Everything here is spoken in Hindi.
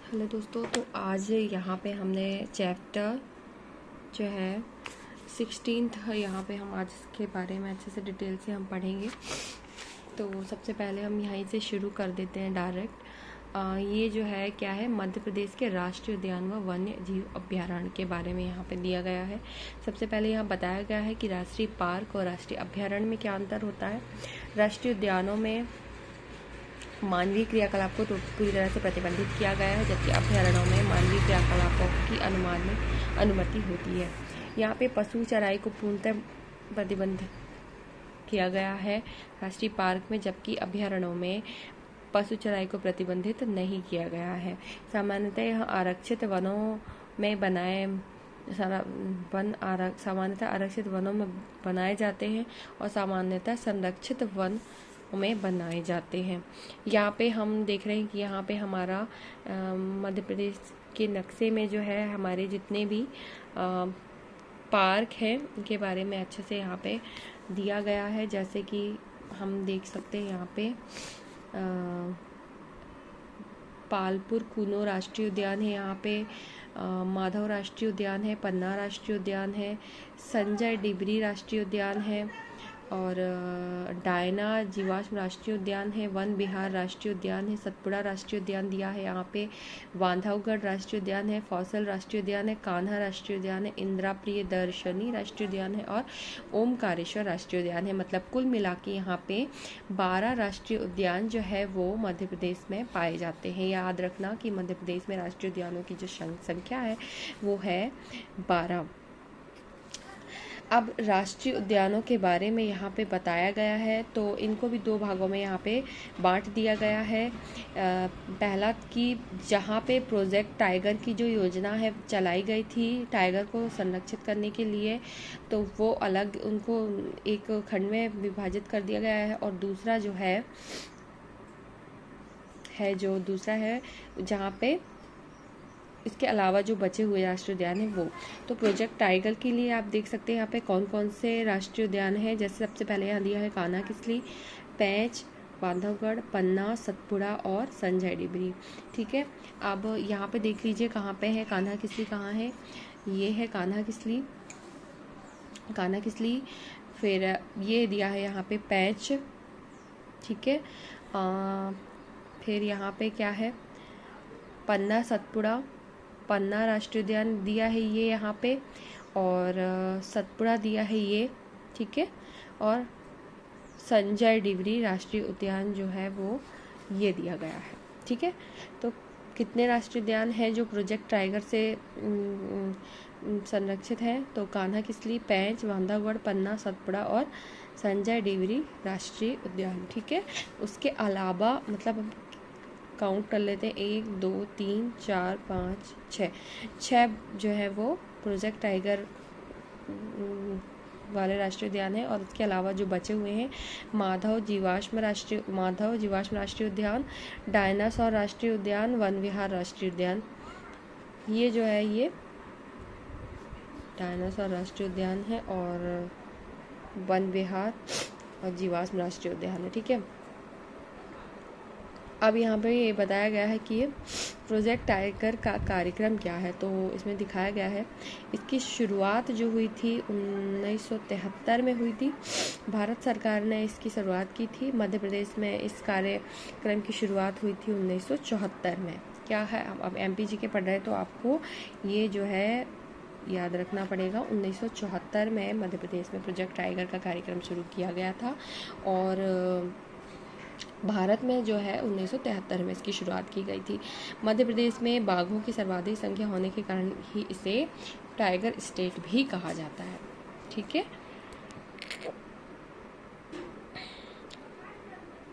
हेलो दोस्तों, तो आज यहाँ पे हमने चैप्टर जो है 16 यहाँ पे हम आज इसके बारे में अच्छे से डिटेल से हम पढ़ेंगे। तो सबसे पहले हम यहीं से शुरू कर देते हैं डायरेक्ट। ये जो है क्या है, मध्य प्रदेश के राष्ट्रीय उद्यान व वन्य जीव अभ्यारण्य के बारे में यहाँ पे दिया गया है। सबसे पहले यहाँ बताया गया है कि राष्ट्रीय पार्क और राष्ट्रीय अभ्यारण्य में क्या अंतर होता है। राष्ट्रीय उद्यानों में मानवीय क्रियाकलाप को पूरी तरह से प्रतिबंधित किया गया है, जबकि अभ्यारण्यों में मानवीय क्रियाकलापों की अनुमति होती है। यहाँ पे पशु चराई को पूर्णतः प्रतिबंध किया गया है राष्ट्रीय पार्क में, जबकि अभ्यारण्यों में पशु चराई को प्रतिबंधित नहीं किया गया है। सामान्यतः यहाँ आरक्षित वनों में सामान्यतः आरक्षित वनों में बनाए जाते हैं और सामान्यतः संरक्षित वन में बनाए जाते हैं। यहाँ पे हम देख रहे हैं कि यहाँ पे हमारा मध्य प्रदेश के नक्शे में जो है हमारे जितने भी पार्क हैं उनके बारे में अच्छे से यहाँ पे दिया गया है। जैसे कि हम देख सकते हैं यहाँ पे पालपुर कूनो राष्ट्रीय उद्यान है, यहाँ पे माधव राष्ट्रीय उद्यान है, पन्ना राष्ट्रीय उद्यान है, संजय डिबरी राष्ट्रीय उद्यान है और डायना जीवाश्म राष्ट्रीय उद्यान है, वन विहार राष्ट्रीय उद्यान है, सतपुड़ा राष्ट्रीय उद्यान दिया है, यहाँ पे बांधवगढ़ राष्ट्रीय उद्यान है, फौसल राष्ट्रीय उद्यान है, कान्हा राष्ट्रीय उद्यान है, इंदिरा प्रियदर्शनी राष्ट्रीय उद्यान है और ओमकारेश्वर राष्ट्रीय उद्यान है। मतलब कुल मिला के यहाँ पे 12 राष्ट्रीय उद्यान जो है वो मध्य प्रदेश में पाए जाते हैं। याद रखना कि मध्य प्रदेश में राष्ट्रीय उद्यानों की जो संख्या है वो है 12। अब राष्ट्रीय उद्यानों के बारे में यहाँ पे बताया गया है, तो इनको भी 2 भागों में यहाँ पे बांट दिया गया है। पहला कि जहाँ पे प्रोजेक्ट टाइगर की जो योजना है चलाई गई थी टाइगर को संरक्षित करने के लिए, तो वो अलग उनको एक खंड में विभाजित कर दिया गया है। और दूसरा जो है जहाँ पे इसके अलावा जो बचे हुए राष्ट्रीय उद्यान है वो, तो प्रोजेक्ट टाइगर के लिए आप देख सकते हैं यहाँ पे कौन कौन से राष्ट्रीय उद्यान हैं। जैसे सबसे पहले यहाँ दिया है कान्हा किसली, पेंच, बांधवगढ़, पन्ना, सतपुड़ा और संजय डिबरी। ठीक है, अब यहाँ पे देख लीजिए कहाँ पे है कान्हा किसली, कहाँ है, ये है कान्हा किसली। फिर ये दिया है यहाँ पे पेंच। ठीक है, फिर यहाँ पे क्या है, पन्ना, सतपुड़ा, पन्ना राष्ट्रीय उद्यान दिया है ये यहाँ पे, और सतपुड़ा दिया है ये। ठीक है, और संजय डिबरी राष्ट्रीय उद्यान जो है वो ये दिया गया है। ठीक है, तो कितने राष्ट्रीय उद्यान हैं जो प्रोजेक्ट टाइगर से संरक्षित हैं, तो कान्हा किसली, पेंच, बांधवगढ़, पन्ना, सतपुड़ा और संजय डिबरी राष्ट्रीय उद्यान। ठीक है, उसके अलावा मतलब काउंट कर लेते हैं, 1 2 3 4 5 6 जो है वो प्रोजेक्ट टाइगर वाले राष्ट्रीय उद्यान है। और उसके अलावा जो बचे हुए हैं माधव जीवाश्म राष्ट्रीय उद्यान, डायनासोर राष्ट्रीय उद्यान, वन विहार राष्ट्रीय उद्यान, ये जो है ये डायनासोर राष्ट्रीय उद्यान है और वन विहार और जीवाश्म राष्ट्रीय उद्यान है। ठीक है, अब यहाँ पे ये बताया गया है कि ये प्रोजेक्ट टाइगर का कार्यक्रम क्या है, तो इसमें दिखाया गया है इसकी शुरुआत जो हुई थी 1973 में हुई थी। भारत सरकार ने इसकी शुरुआत की थी। मध्य प्रदेश में इस कार्यक्रम की शुरुआत हुई थी 1974 में। क्या है, अब MPG के पढ़ रहे हैं तो आपको ये जो है याद रखना पड़ेगा। 1974 में मध्य प्रदेश में प्रोजेक्ट टाइगर का कार्यक्रम शुरू किया गया था और भारत में जो है 1973 में इसकी शुरुआत की गई थी। मध्य प्रदेश में बाघों की सर्वाधिक संख्या होने के कारण ही इसे टाइगर स्टेट भी कहा जाता है। ठीक है।